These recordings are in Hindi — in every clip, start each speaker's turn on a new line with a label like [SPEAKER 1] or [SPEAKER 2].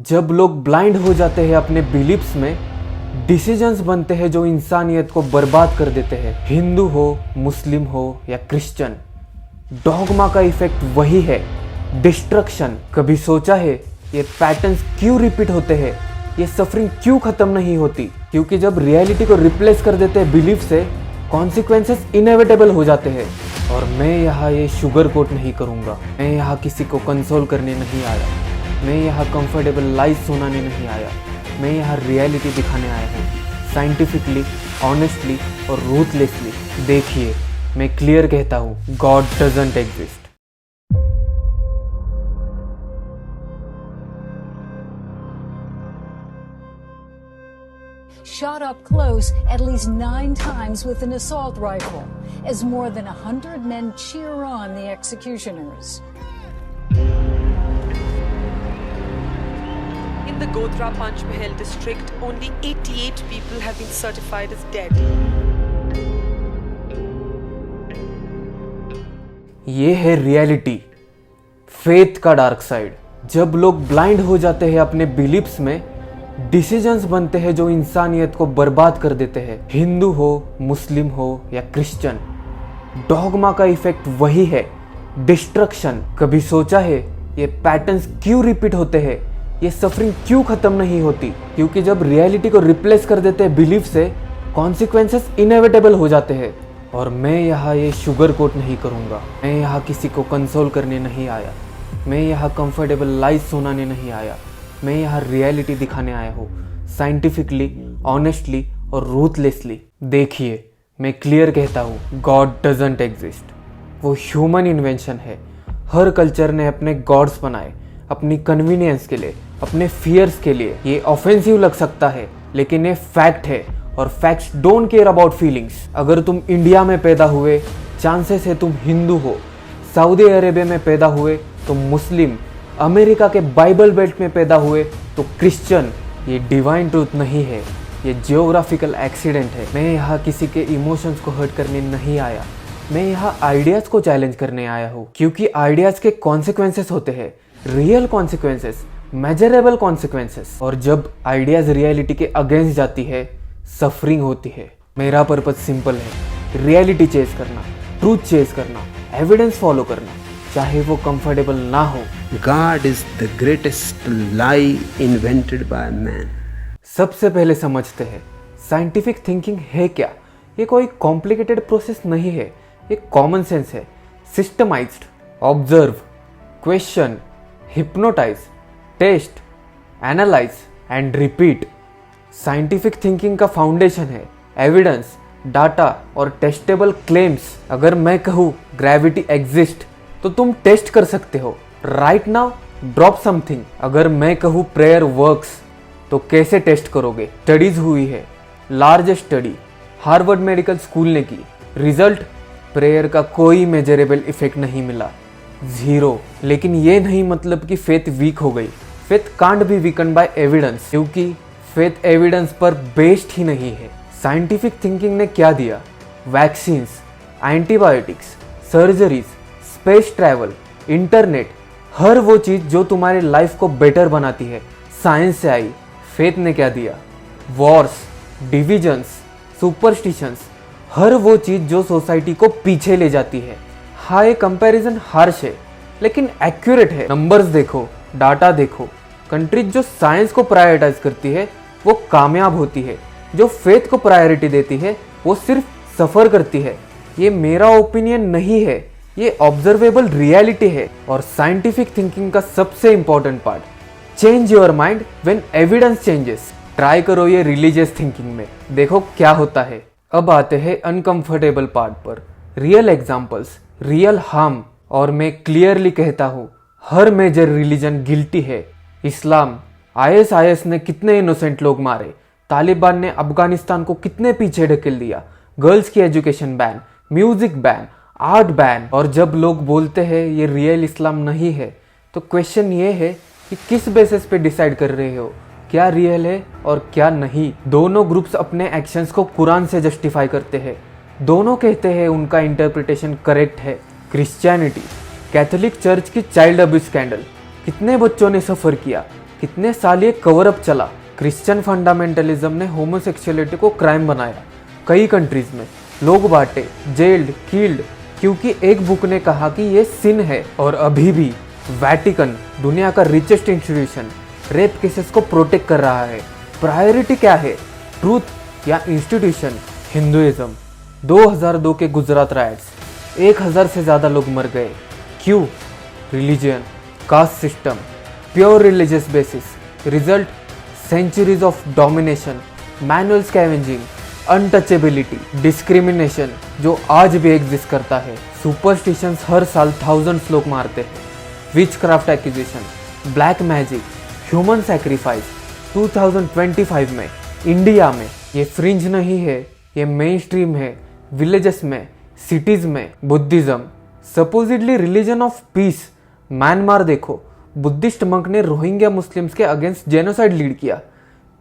[SPEAKER 1] जब लोग ब्लाइंड हो जाते हैं अपने बिलीफ्स में, डिसीजंस बनते हैं जो इंसानियत को बर्बाद कर देते हैं। हिंदू हो, मुस्लिम हो या क्रिश्चियन, डॉगमा का इफेक्ट वही है, डिस्ट्रक्शन। कभी सोचा है ये पैटर्न्स क्यों रिपीट होते हैं, ये सफरिंग क्यों खत्म नहीं होती? क्योंकि जब रियलिटी को रिप्लेस कर देते हैं बिलीफ से, कॉन्सिक्वेंसेस इनएविटेबल हो जाते हैं। और मैं यहाँ ये शुगर कोट नहीं करूँगा, मैं यहाँ किसी को कंसोल करने नहीं आया, मैं यहाँ कंफर्टेबल लाइफ सुनाने नहीं आया, मैं यहाँ रियलिटी दिखाने आया हूँ, साइंटिफिकली, ऑनेस्टली और रूथलेसली। देखिए, मैं क्लियर कहता हूँ, God doesn't exist.
[SPEAKER 2] Shot up close at least 9 times with an assault rifle, as more than 100 men cheer on the executioners.
[SPEAKER 3] In the Godhra Panchmahal district, only 88 people have been certified as dead.
[SPEAKER 1] ये है रियलिटी, फेथ का डार्क साइड। जब लोग ब्लाइंड हो जाते हैं अपने बिलीफ्स में, डिसीजंस बनते हैं जो इंसानियत को बर्बाद कर देते हैं। हिंदू हो, मुस्लिम हो या क्रिश्चियन, डॉगमा का इफेक्ट वही है, डिस्ट्रक्शन। कभी सोचा है ये पैटर्न्स क्यों रिपीट होते हैं, ये सफरिंग क्यों खत्म नहीं होती? क्योंकि जब रियलिटी को रिप्लेस कर देते हैं बिलीफ से, कॉन्सिक्वेंसेस इनएविटेबल हो जाते हैं। और मैं यहाँ ये शुगर कोट नहीं करूँगा, मैं यहाँ किसी को कंसोल करने नहीं आया, मैं यहाँ कंफर्टेबल लाइफ सुनाने नहीं आया, मैं यहाँ रियलिटी दिखाने आया हूँ, साइंटिफिकली, ऑनेस्टली और रूथलेसली। देखिए, मैं क्लियर कहता हूँ, गॉड डजंट एग्जिस्ट। वो ह्यूमन इन्वेंशन है। हर कल्चर ने अपने गॉड्स बनाए, अपनी कन्वीनियंस के लिए, अपने फियर्स के लिए। ये ऑफेंसिव लग सकता है, लेकिन ये फैक्ट है, और facts don't care about feelings. अगर तुम इंडिया में पैदा हुए, चांसेस है तुम हिंदू हो। सऊदी अरेबिया में पैदा हुए तो मुस्लिम, अमेरिका के बाइबल बेल्ट में पैदा हुए तो क्रिश्चियन। ये डिवाइन ट्रूथ नहीं है, ये जियोग्राफिकल एक्सीडेंट है। मैं यहाँ किसी के इमोशंस को हर्ट करने नहीं आया, मैं यहाँ आइडियाज़ को चैलेंज करने आया हूँ। क्योंकि आइडियाज़ के कॉन्सिक्वेंसेस होते हैं, रियल कॉन्सिक्वेंसेस, मेजरेबल कॉन्सिक्वेंसेस। और जब आइडियाज़ रियलिटी के अगेंस्ट जाती है, सफरिंग होती है। मेरा पर्पज सिंपल है, रियलिटी चेज करना, ट्रूथ चेज करना, एविडेंस फॉलो करना, चाहे वो कंफर्टेबल ना हो।
[SPEAKER 4] God is the greatest lie invented by man.
[SPEAKER 1] सबसे पहले समझते हैं, साइंटिफिक थिंकिंग है क्या? ये कोई कॉम्प्लिकेटेड प्रोसेस नहीं है, ये कॉमन सेंस है। Systemised, observe, question, hypnotise, test, analyse and repeat. Scientific thinking का फाउंडेशन है एविडेंस, डाटा और टेस्टेबल क्लेम्स। अगर मैं कहूँ ग्रेविटी एग्जिस्ट, तो तुम टेस्ट कर सकते हो। Right now drop something. अगर मैं कहूँ प्रेयर वर्क्स, तो कैसे टेस्ट करोगे? स्टडीज हुई है, large study Harvard medical school ने की। रिजल्ट, प्रेयर का कोई मेजरेबल इफेक्ट नहीं मिला, 0। लेकिन ये नहीं मतलब कि फेथ वीक हो गई। Faith can't be weaken by evidence, क्योंकि फेथ एविडेंस पर बेस्ड ही नहीं है। साइंटिफिक थिंकिंग ने क्या दिया? Vaccines, antibiotics, surgeries, space travel, internet, हर वो चीज़ जो तुम्हारे लाइफ को बेटर बनाती है, साइंस से आई। फेथ ने क्या दिया? वॉर्स, डिविजन्स, सुपरस्टिशंस, हर वो चीज़ जो सोसाइटी को पीछे ले जाती है। हाँ, ये कंपैरिजन हार्श है, लेकिन एक्यूरेट है। नंबर्स देखो, डाटा देखो। कंट्रीज जो साइंस को प्रायोरिटाइज करती है, वो कामयाब होती है। जो फेथ को प्रायोरिटी देती है, वो सिर्फ सफ़र करती है। ये मेरा ओपिनियन नहीं है, ये ऑब्जर्वेबल रियलिटी है। और साइंटिफिक थिंकिंग का सबसे important part, change your mind when evidence changes. Try करो ये रिलीजियस थिंकिंग में, देखो क्या होता है। अब आते हैं अनकंफर्टेबल पार्ट पर, रियल एग्जांपल्स, रियल हार्म। और मैं क्लियरली कहता हूँ, हर मेजर रिलीजन गिल्टी है। इस्लाम, ISIS ने कितने इनोसेंट लोग मारे, तालिबान ने अफगानिस्तान को कितने पीछे ढकेल दिया, गर्ल्स की education ban, music ban, art ban. और जब लोग बोलते हैं ये रियल इस्लाम नहीं है, तो क्वेश्चन ये है कि किस बेसिस पे डिसाइड कर रहे हो क्या रियल है और क्या नहीं? दोनों ग्रुप्स अपने एक्शंस को कुरान से जस्टिफाई करते हैं, दोनों कहते हैं उनका इंटरप्रिटेशन करेक्ट है। क्रिश्चियनिटी, कैथोलिक चर्च की चाइल्ड अब्यूज स्कैंडल, कितने बच्चों ने सफ़र किया, कितने साल ये कवर अप चला। क्रिश्चियन फंडामेंटलिज्म ने होमोसेक्सुअलिटी को क्राइम बनाया। कई कंट्रीज में लोग बांटे, जेल्ड, किल्ड, क्योंकि एक बुक ने कहा कि ये सिन है। और अभी भी वैटिकन, दुनिया का रिचेस्ट इंस्टीट्यूशन, रेप केसेस को प्रोटेक्ट कर रहा है। प्रायोरिटी क्या है, ट्रूथ या इंस्टीट्यूशन? हिंदुइज्म, 2002 के गुजरात राइट्स, 1000 से ज़्यादा लोग मर गए। क्यों? Religion, caste system, pure religious basis. Result, centuries of domination, manual scavenging, untouchability, discrimination जो आज भी एग्जिस्ट करता है। सुपरस्टिशंस हर साल थाउजेंड्स लोग मारते हैं। Witchcraft acquisition, black magic, human sacrifice. 2025 में इंडिया में ये फ्रिंज नहीं है, ये मेन स्ट्रीम है। विलेजेस में, सिटीज में Buddhism, supposedly religion of peace. Myanmar देखो, बुद्धिस्ट मंक ने रोहिंग्या मुस्लिम्स के अगेंस्ट जेनोसाइड लीड किया।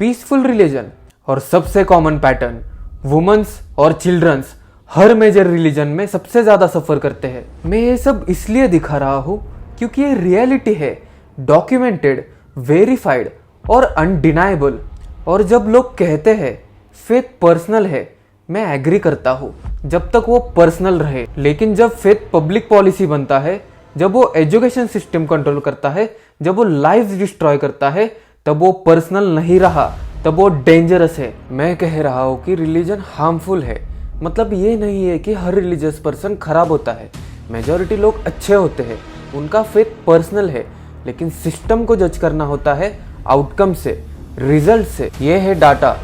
[SPEAKER 1] Peaceful religion. और सबसे कॉमन पैटर्न, वुमेन्स और चिल्ड्रंस हर मेजर रिलीजन में सबसे ज्यादा सफर करते हैं। मैं ये सब इसलिए दिखा रहा हूं क्योंकि ये रियलिटी है, डॉक्यूमेंटेड, वेरीफाइड और अनडिनाइबल। और जब लोग कहते हैं फेथ पर्सनल है, मैं एग्री करता हूँ जब तक वो पर्सनल रहे। लेकिन जब फेथ पब्लिक पॉलिसी बनता है, जब वो एजुकेशन सिस्टम कंट्रोल करता है, जब वो लाइव्स डिस्ट्रॉय करता है, तब वो पर्सनल नहीं रहा, तब वो डेंजरस है। मैं कह रहा हूँ कि रिलीजन हार्मफुल है, मतलब ये नहीं है कि हर रिलीजियस पर्सन खराब होता है। मेजॉरिटी लोग अच्छे होते हैं, उनका फेथ पर्सनल है। लेकिन सिस्टम को जज करना होता है आउटकम से, रिजल्ट से। ये है डाटा।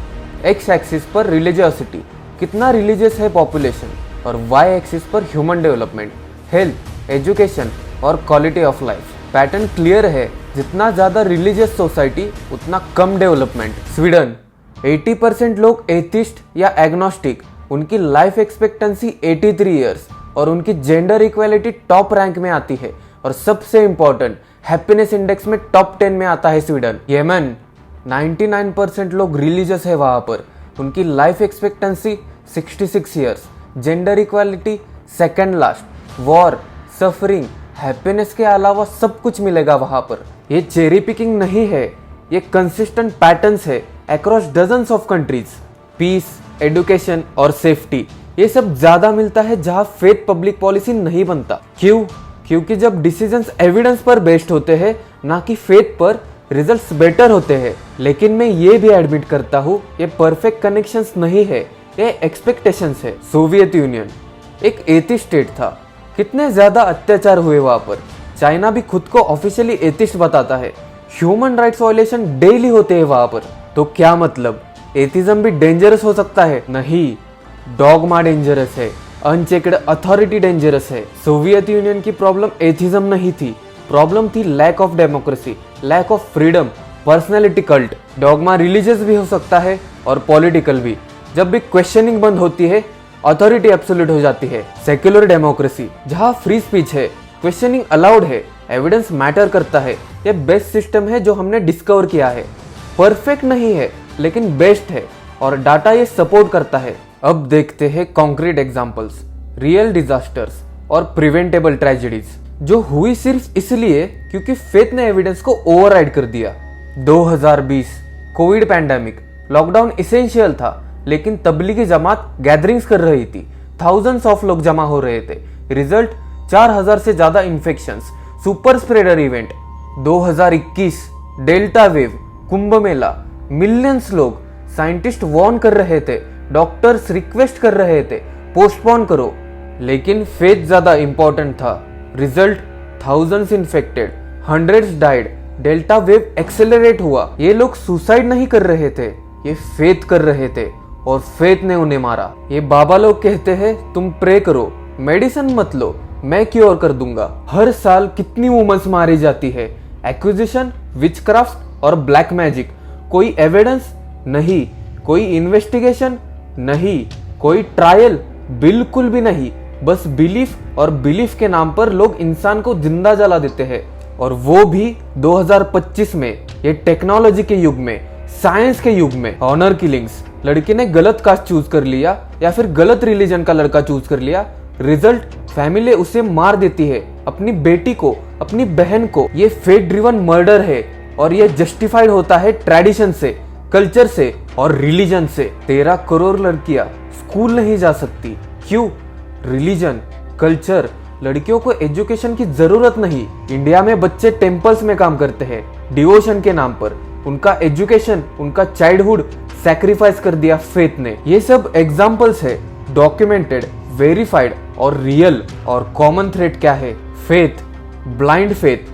[SPEAKER 1] एक्स एक्सिस पर रिलीजियोसिटी, कितना रिलीजियस है पॉपुलेशन, और वाई एक्सिस पर ह्यूमन डेवलपमेंट, हेल्थ, एजुकेशन और quality of life. Pattern clear है, जितना ज़्यादा रिलीजियस सोसाइटी उतना कम डेवलपमेंट। स्वीडन, 80% लोग एथिस्ट या एग्नोस्टिक, उनकी लाइफ एक्सपेक्टेंसी 83 ईयर्स और उनकी जेंडर इक्वालिटी टॉप रैंक में आती है। और सबसे इंपॉर्टेंट, हैप्पीनेस इंडेक्स में टॉप 10 में आता है स्वीडन। येमन, 99% लोग रिलीजियस है वहाँ पर, उनकी life expectancy 66 years, gender equality second last. War, suffering, happiness के अलावा सब कुछ मिलेगा वहाँ पर। ये चेरी पिकिंग नहीं है, ये कंसिस्टेंट पैटर्न्स है across dozens of countries. Peace, education और सेफ्टी, ये सब ज्यादा मिलता है जहाँ फेथ पब्लिक पॉलिसी नहीं बनता। क्यों? क्योंकि जब डिसीजंस एविडेंस पर बेस्ड होते हैं, ना कि फेथ पर, रिजल्ट्स बेटर होते हैं। लेकिन मैं ये भी एडमिट करता हूँ, ये परफेक्ट कनेक्शंस नहीं है, ये एक्सपेक्टेशंस है। सोवियत यूनियन एक एथिस्ट स्टेट था, कितने ज्यादा अत्याचार हुए वहां पर। चाइना भी खुद को ऑफिशियली एथिस्ट बताता है। ह्यूमन राइट्स वायलेशन डेली होते हैं वहां पर। तो क्या मतलब एथिज्म भी डेंजरस हो सकता है? नहीं, डॉगमा डेंजरस है, अनचेक्ड अथॉरिटी डेंजरस है। सोवियत यूनियन की प्रॉब्लम एथिज्म नहीं थी, प्रॉब्लम थी lack of democracy, lack of freedom, personality cult. Dogma religious भी हो सकता है और पॉलिटिकल भी। जब भी क्वेश्चनिंग बंद होती है, अथॉरिटी एब्सोल्यूट हो जाती है। सेक्युलर डेमोक्रेसी, जहां फ्री स्पीच है, क्वेश्चनिंग अलाउड है, एविडेंस मैटर करता है, ये बेस्ट सिस्टम है जो हमने डिस्कवर किया है। परफेक्ट नहीं है लेकिन बेस्ट है और डाटा ये सपोर्ट करता है। अब देखते हैं कॉन्क्रीट एग्जांपल्स, रियल डिजास्टर्स और प्रिवेंटेबल ट्रेजेडीज जो हुई सिर्फ इसलिए क्योंकि फेथ ने एविडेंस को ओवरराइड कर दिया। 2020 कोविड पैंडेमिक, लॉकडाउन इसेंशियल था लेकिन तबलीगी जमात गैदरिंग्स कर रही थी, थाउजेंड्स ऑफ लोग जमा हो रहे थे। रिजल्ट 4000 से ज्यादा infections, super spreader event. 2021 delta wave, Kumbh Mela, millions लोग। साइंटिस्ट वार्न कर रहे थे, डॉक्टर्स रिक्वेस्ट कर रहे थे पोस्टपोन करो, लेकिन फेथ ज्यादा इंपॉर्टेंट था। Result thousands infected, hundreds died. Delta wave accelerate हुआ। ये लोग सुसाइड नहीं कर रहे थे, ये फेथ कर रहे थे और फेथ ने उन्हें मारा। ये बाबा लोग कहते हैं तुम प्रे करो, मेडिसिन मत लो, मैं क्योर कर दूंगा। हर साल कितनी वुमेन्स मारी जाती है, एक्विजिशन, विचक्राफ्ट और ब्लैक मैजिक। कोई एविडेंस नहीं, कोई इन्वेस्टिगेशन नहीं, कोई ट्रायल बिल्कुल भी नहीं। बस बिलीफ और बिलीफ के नाम पर लोग इंसान को जिंदा जला देते हैं, और वो भी 2025 में, ये टेक्नोलॉजी के युग में, साइंस के युग में। ऑनर किलिंग्स, लड़की ने गलत कास्ट चूज कर लिया या फिर गलत रिलीजन का लड़का चूज कर लिया, रिजल्ट फैमिली उसे मार देती है, अपनी बेटी को, अपनी बहन को। ये फेथ ड्रिवन मर्डर है, और ये जस्टिफाइड होता है ट्रेडिशन से, कल्चर से और रिलीजन से। 13 करोड़ लड़कियां स्कूल नहीं जा सकती, क्यों? रिलीजन, कल्चर, लड़कियों को एजुकेशन की जरूरत नहीं। इंडिया में बच्चे टेम्पल्स में काम करते हैं डिवोशन के नाम पर। उनका एजुकेशन, उनका चाइल्डहुड सैक्रिफाइस कर दिया फेथ ने। ये सब एग्जाम्पल्स है, डॉक्यूमेंटेड, वेरीफाइड और रियल। और कॉमन थ्रेड क्या है? Faith, blind faith,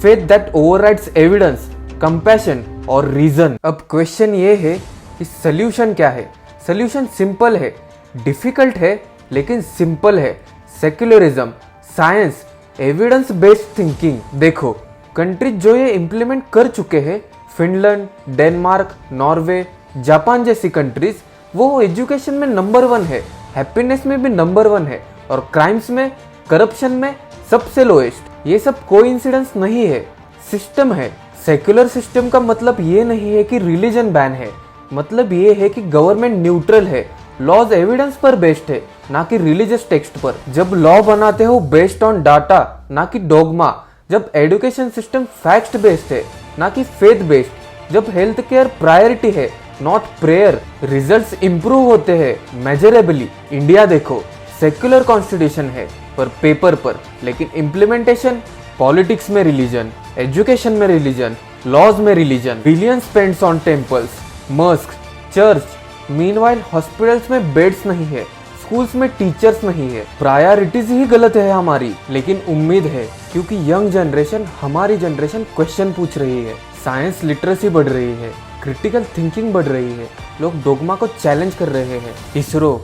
[SPEAKER 1] faith that overrides evidence, compassion और रीजन। अब क्वेश्चन ये है कि सॉल्यूशन क्या है? सॉल्यूशन सिंपल है, डिफिकल्ट है लेकिन सिंपल है। Secularism, science, evidence based thinking. देखो, कंट्रीज जो ये इंप्लीमेंट कर चुके हैं, फिनलैंड, डेनमार्क, नॉर्वे, जापान जैसी कंट्रीज, वो एजुकेशन में नंबर 1 है, हैप्पीनेस में भी नंबर 1 है और क्राइम्स में, करप्शन में सबसे लोएस्ट। ये सब कोइंसिडेंस नहीं है, सिस्टम है। सेक्युलर सिस्टम का मतलब ये नहीं है कि रिलीजन बैन है, मतलब ये है कि गवर्नमेंट न्यूट्रल है, लॉज एविडेंस पर बेस्ड है, ना कि रिलीजियस टेक्स्ट पर। जब लॉ बनाते हो बेस्ड ऑन डाटा, ना कि डोगमा, जब एजुकेशन सिस्टम फैक्ट बेस्ड है, ना कि फेथ बेस्ड, जब हेल्थ केयर प्रायोरिटी है, नॉट प्रेयर, रिजल्ट्स इंप्रूव होते हैं मेजरेबली। इंडिया देखो, सेक्युलर कॉन्स्टिट्यूशन है पर पेपर पर, लेकिन इम्प्लीमेंटेशन पॉलिटिक्स में रिलीजन, एजुकेशन में रिलीजन, लॉज में religion. Billion spends on temples, Musk, church. Meanwhile hospitals में बेड्स नहीं है, स्कूल्स में टीचर्स नहीं है। प्रायोरिटीज ही गलत है हमारी, लेकिन उम्मीद है क्योंकि यंग जनरेशन, हमारी जनरेशन क्वेश्चन पूछ रही है, साइंस लिटरेसी बढ़ रही है, क्रिटिकल थिंकिंग बढ़ रही है, लोग डोगमा को चैलेंज कर रहे हैं। ISRO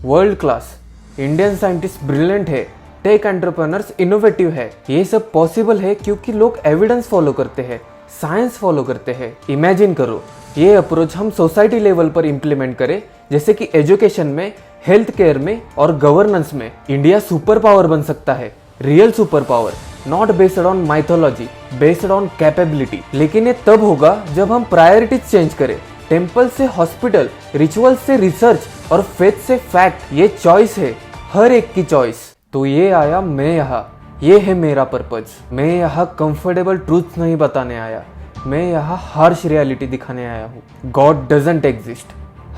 [SPEAKER 1] world class, Indian scientist brilliant है, टेक एंटरप्रेन्योर्स इनोवेटिव है। ये सब पॉसिबल है क्योंकि लोग एविडेंस फॉलो करते हैं, साइंस फॉलो करते हैं। इमेजिन करो, ये अप्रोच हम सोसाइटी लेवल पर इंप्लीमेंट करें, जैसे कि एजुकेशन में, हेल्थ केयर में और गवर्नेंस में। इंडिया सुपर पावर बन सकता है, real super power, not based on mythology, based on capability. लेकिन ये तब होगा जब हम प्रायोरिटीज चेंज करें, टेम्पल से हॉस्पिटल, रिचुअल से रिसर्च और फेथ से फैक्ट। ये चॉइस है, हर एक की चॉइस। तो ये आया मैं यहाँ, ये है मेरा पर्पज। मैं यहाँ कंफर्टेबल ट्रूथ नहीं बताने आया, मैं यहाँ हार्श रियलिटी दिखाने आया हूँ। गॉड डजंट एग्जिस्ट,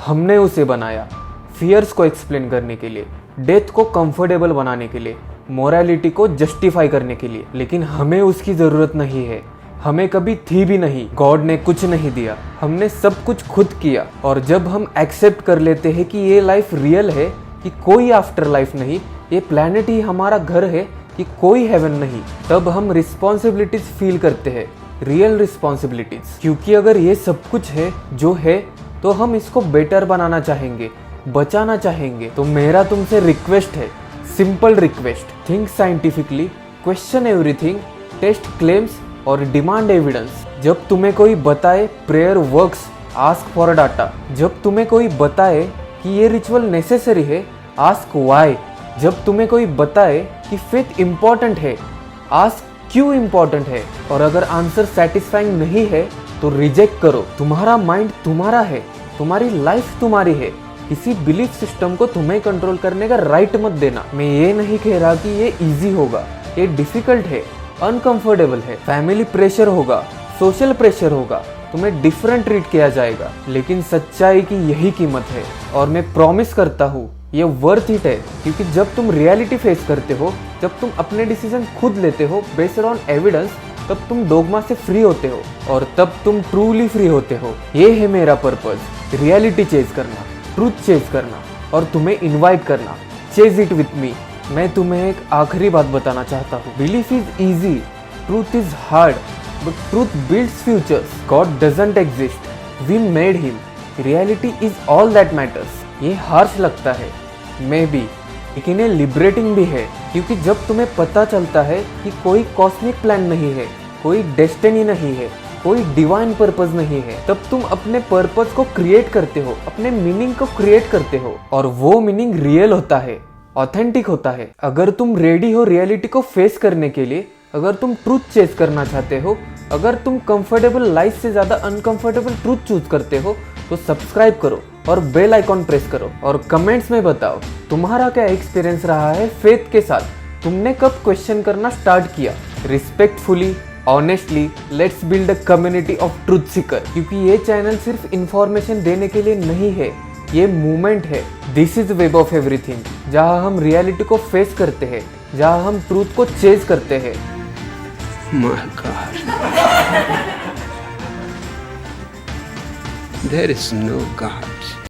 [SPEAKER 1] हमने उसे बनाया फियर्स को एक्सप्लेन करने के लिए, डेथ को कंफर्टेबल बनाने के लिए, मोरालिटी को जस्टिफाई करने के लिए। लेकिन हमें उसकी जरूरत नहीं है, हमें कभी थी भी नहीं। गॉड ने कुछ नहीं दिया, हमने सब कुछ खुद किया। और जब हम एक्सेप्ट कर लेते हैं कि ये लाइफ रियल है, कि कोई आफ्टर लाइफ नहीं, ये प्लैनेट ही हमारा घर है, कि कोई हेवन नहीं, तब हम रिस्पॉन्सिबिलिटीज फील करते हैं, रियल रिस्पॉन्सिबिलिटीज। क्योंकि अगर ये सब कुछ है जो है, तो हम इसको बेटर बनाना चाहेंगे, बचाना चाहेंगे। तो मेरा तुमसे रिक्वेस्ट है, simple request, think scientifically, question everything, test claims और डिमांड एविडेंस। जब तुम्हें कोई बताए prayer works, ask for data. जब तुम्हें कोई बताए कि ये रिचुअल नेसेसरी है, आस्क व्हाई। जब तुम्हें कोई बताए कि फेथ इंपॉर्टेंट है, आस्क क्यों इंपॉर्टेंट है। और अगर आंसर सेटिस्फाइंग नहीं है तो रिजेक्ट करो। तुम्हारा माइंड तुम्हारा है, तुम्हारी लाइफ तुम्हारी है, किसी बिलीफ सिस्टम को तुम्हें कंट्रोल करने का राइट मत देना। मैं ये नहीं कह रहा कि ये इजी होगा, ये डिफिकल्ट है, अनकंफर्टेबल है, फैमिली प्रेशर होगा, सोशल प्रेशर होगा, तुम्हें डिफरेंट ट्रीट किया जाएगा, लेकिन सच्चाई की यही कीमत है। और मैं प्रॉमिस करता हूँ ये वर्थ इट है, क्योंकि जब तुम रियलिटी फेस करते हो, जब तुम अपने डिसीजन खुद लेते हो बेस्ड ऑन एविडेंस, तब तुम डोगमा से फ्री होते हो और तब तुम ट्रूली फ्री होते हो। ये है मेरा पर्पस, रियलिटी चेज करना, ट्रूथ चेज करना और तुम्हें इनवाइट करना, चेज इट विथ मी। मैं तुम्हें एक आखिरी बात बताना चाहता हूँ, belief is easy, truth is hard, but truth builds futures. God doesn't exist, we made him, reality is all that matters. ये हार्श लगता है मे बी, लेकिन ये लिबरेटिंग भी है, क्योंकि जब तुम्हें पता चलता है कि कोई कॉस्मिक प्लान नहीं है, कोई डेस्टिनी नहीं है, कोई डिवाइन पर्पस नहीं है, तब तुम अपने पर्पस को क्रिएट करते हो, अपने मीनिंग को क्रिएट करते हो, और वो मीनिंग रियल होता है, ऑथेंटिक होता है। अगर तुम रेडी हो रियलिटी को फेस करने के लिए, अगर तुम ट्रूथ चेज करना चाहते हो, अगर तुम कंफर्टेबल लाइफ से ज्यादा अनकंफर्टेबल ट्रूथ चूज करते हो, तो सब्सक्राइब करो और बेल आइकॉन प्रेस करो और कमेंट्स में बताओ तुम्हारा क्या एक्सपीरियंस रहा है फेथ के साथ। तुमने कब क्वेश्चन करना स्टार्ट किया, respectfully, honestly let's build a community of truth Sikar, क्योंकि ये चैनल सिर्फ इंफॉर्मेशन देने के लिए नहीं है, ये मूवमेंट है। This is web of everything, जहाँ हम रियलिटी को फेस करते हैं, जहाँ हम ट्रूथ को चेज करते हैं।
[SPEAKER 4] My God. There is no God.